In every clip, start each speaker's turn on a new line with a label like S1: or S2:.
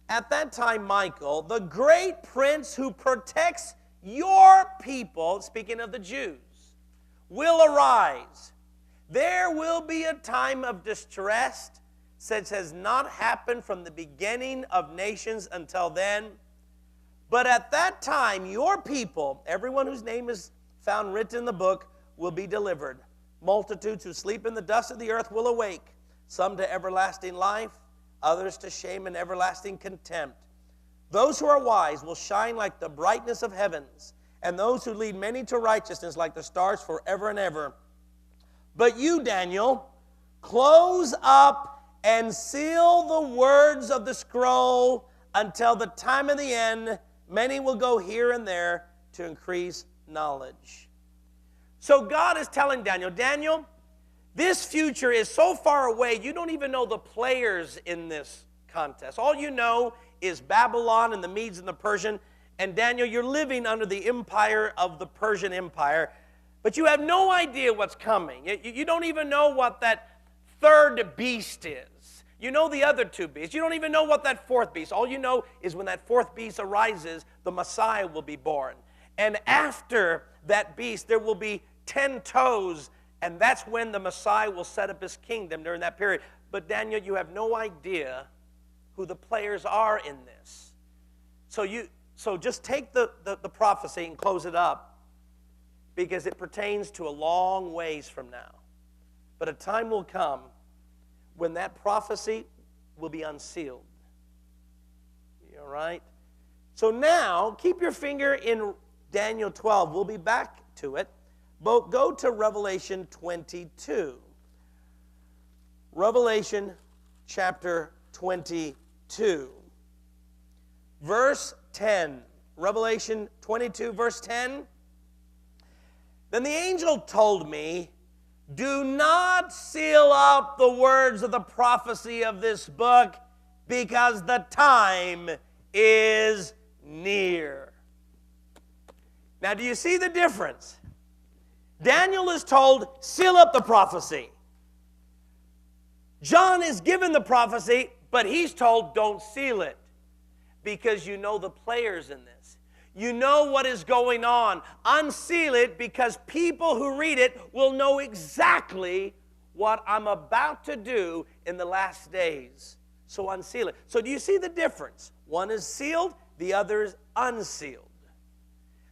S1: At that time, Michael, the great prince who protects your people, speaking of the Jews, will arise. There will be a time of distress such has not happened from the beginning of nations until then. But at that time, your people, everyone whose name is found written in the book, will be delivered. Multitudes who sleep in the dust of the earth will awake, some to everlasting life, others to shame and everlasting contempt. Those who are wise will shine like the brightness of heavens, and those who lead many to righteousness like the stars forever and ever. But you, Daniel, close up and seal the words of the scroll until the time of the end. Many will go here and there to increase knowledge. So God is telling Daniel, Daniel, this future is so far away, you don't even know the players in this contest. All you know is Babylon and the Medes and the Persian. And Daniel, you're living under the empire of the Persian Empire, but you have no idea what's coming. You don't even know what that third beast is. You know the other two beasts. You don't even know what that fourth beast. All you know is when that fourth beast arises, the Messiah will be born. And after that beast, there will be 10 toes, and that's when the Messiah will set up his kingdom during that period. But Daniel, you have no idea who the players are in this. So just take the prophecy and close it up, because it pertains to a long ways from now. But a time will come when that prophecy will be unsealed. You all right? So now, keep your finger in Daniel 12. We'll be back to it. But go to Revelation 22. Revelation chapter 22. Verse 10. Revelation 22, verse 10. Then the angel told me, do not seal up the words of the prophecy of this book, because the time is near. Now, do you see the difference? Daniel is told, seal up the prophecy. John is given the prophecy, but he's told, don't seal it, because you know the players in this. You know what is going on. Unseal it, because people who read it will know exactly what I'm about to do in the last days. So unseal it. So do you see the difference? One is sealed, the other is unsealed.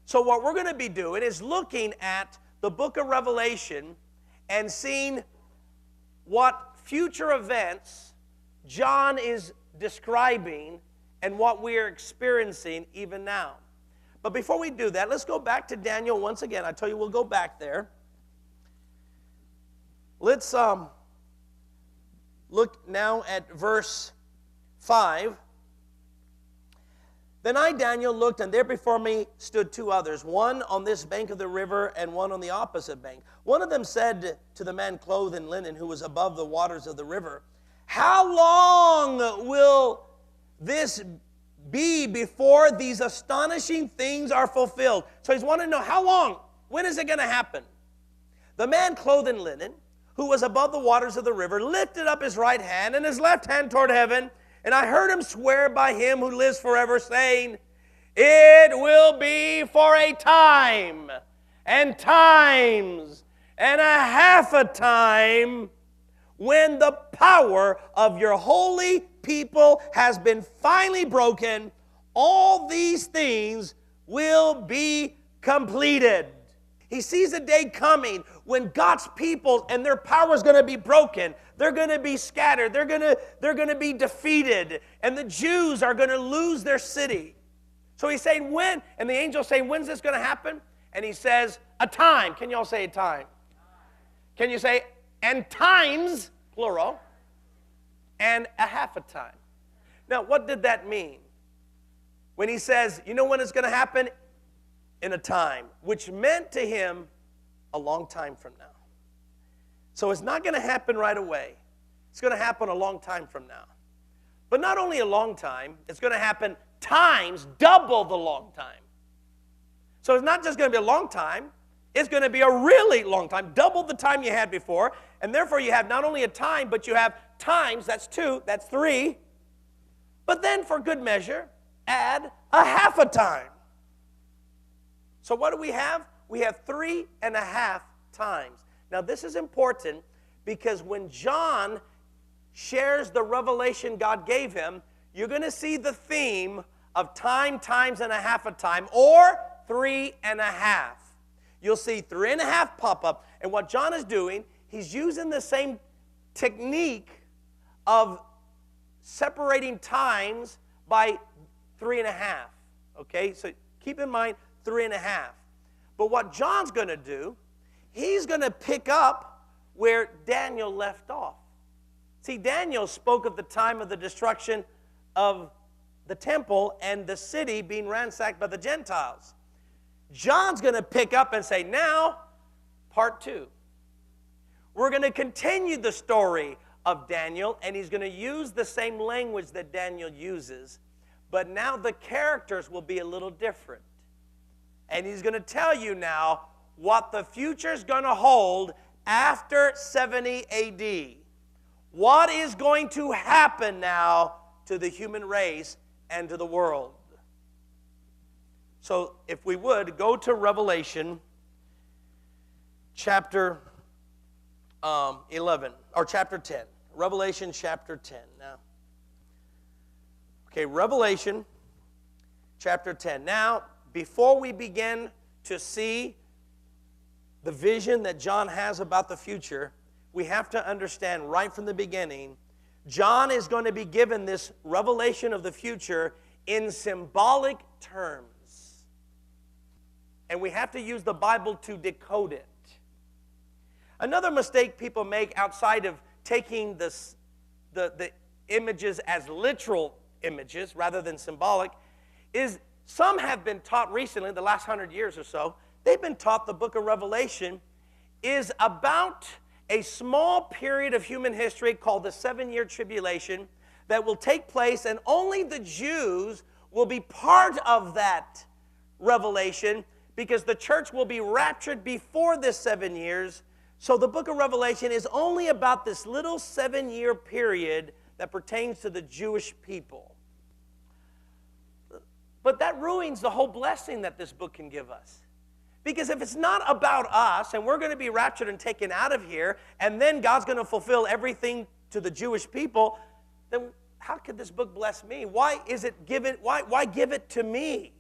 S1: So what we're going to be doing is looking at the book of Revelation and seeing what future events John is describing and what we are experiencing even now. But before we do that, let's go back to Daniel once again. I tell you, we'll go back there. Let's look now at verse 5. Then I, Daniel, looked, and there before me stood two others, one on this bank of the river and one on the opposite bank. One of them said to the man clothed in linen who was above the waters of the river, how long will this be before these astonishing things are fulfilled? So he's wanting to know, how long? When is it going to happen? The man clothed in linen, who was above the waters of the river, lifted up his right hand and his left hand toward heaven, and I heard him swear by him who lives forever, saying, it will be for a time, and times, and a half a time, when the power of your holy people has been finally broken, all these things will be completed. He sees a day coming when God's people and their power is going to be broken. They're going to be scattered. They're going to be defeated. And the Jews are going to lose their city. So he's saying, when? And the angel's saying, when's this going to happen? And he says, a time. Can you all say a time? Can you say, and times, plural, and a half a time? Now, what did that mean? When he says, you know when it's going to happen? In a time, which meant to him a long time from now. So it's not going to happen right away. It's going to happen a long time from now. But not only a long time, it's going to happen times double the long time. So it's not just going to be a long time, it's going to be a really long time, double the time you had before. And therefore you have not only a time, but you have times, that's two, that's three. But But then for good measure, add a half a time. So what do we have? We have 3.5 times. Now this is important because when John shares the revelation God gave him, you're going to see the theme of time, times, and a half a time, or 3.5. You'll see 3.5 pop up. And what John is doing, he's using the same technique of separating times by 3.5. Okay, so keep in mind 3.5. But what John's going to do, he's going to pick up where Daniel left off. See, Daniel spoke of the time of the destruction of the temple and the city being ransacked by the Gentiles. John's going to pick up and say, now, part 2. We're going to continue the story of Daniel, and he's going to use the same language that Daniel uses, but now the characters will be a little different. And he's going to tell you now what the future's going to hold after 70 AD. What is going to happen now to the human race and to the world? So if we would, go to Revelation chapter 11, or chapter 10. Revelation chapter 10 now. Okay, Revelation chapter 10. Now, before we begin to see the vision that John has about the future, we have to understand right from the beginning, John is going to be given this revelation of the future in symbolic terms. And we have to use the Bible to decode it. Another mistake people make outside of taking the images as literal images rather than symbolic is some have been taught recently, the last 100 years or so, they've been taught the book of Revelation is about a small period of human history called the 7-year tribulation that will take place, and only the Jews will be part of that revelation because the church will be raptured before this 7 years. So the book of Revelation is only about this little 7-year period that pertains to the Jewish people. But that ruins the whole blessing that this book can give us. Because if it's not about us, and we're going to be raptured and taken out of here, and then God's going to fulfill everything to the Jewish people, then how could this book bless me? Why is it given? Why give it to me?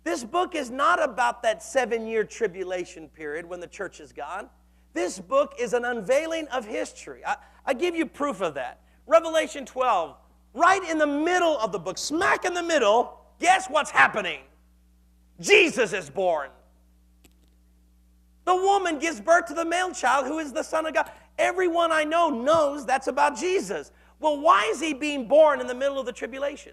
S1: This book is not about that 7-year tribulation period when the church is gone. This book is an unveiling of history. I give you proof of that. Revelation 12, right in the middle of the book, smack in the middle, guess what's happening? Jesus is born. The woman gives birth to the male child who is the Son of God. Everyone I know knows that's about Jesus. Well, why is he being born in the middle of the tribulation?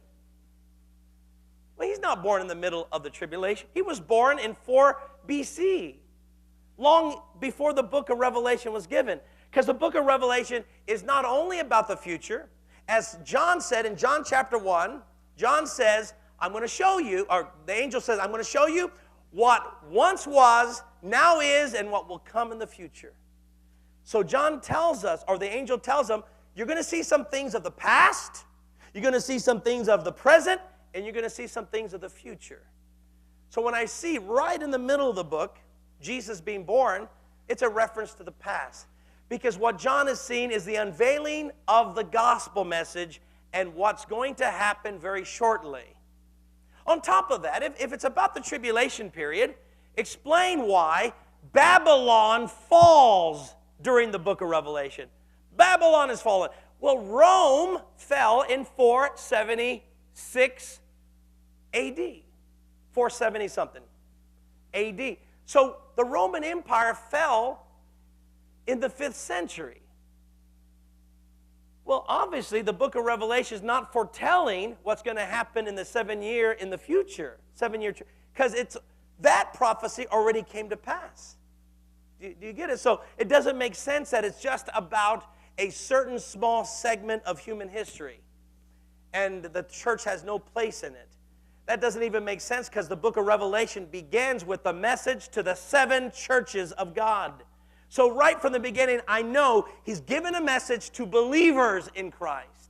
S1: Well, he's not born in the middle of the tribulation. He was born in 4 BC, long before the book of Revelation was given. Because the book of Revelation is not only about the future. As John said in John chapter 1, John says, I'm going to show you, or the angel says, I'm going to show you what once was, now is, and what will come in the future. So John tells us, or the angel tells them, you're going to see some things of the past, you're going to see some things of the present, and you're going to see some things of the future. So when I see right in the middle of the book, Jesus being born, it's a reference to the past. Because what John is seeing is the unveiling of the gospel message and what's going to happen very shortly. On top of that, if it's about the tribulation period, explain why Babylon falls during the book of Revelation. Babylon has fallen. Well, Rome fell in 476 AD. 470 something AD. So the Roman Empire fell in the 5th century. Well, obviously, the book of Revelation is not foretelling what's going to happen in the 7-year in the future. 7-year, because that prophecy already came to pass. Do you get it? So it doesn't make sense that it's just about a certain small segment of human history, and the church has no place in it. That doesn't even make sense because the book of Revelation begins with the message to the 7 churches of God. So right from the beginning, I know he's given a message to believers in Christ.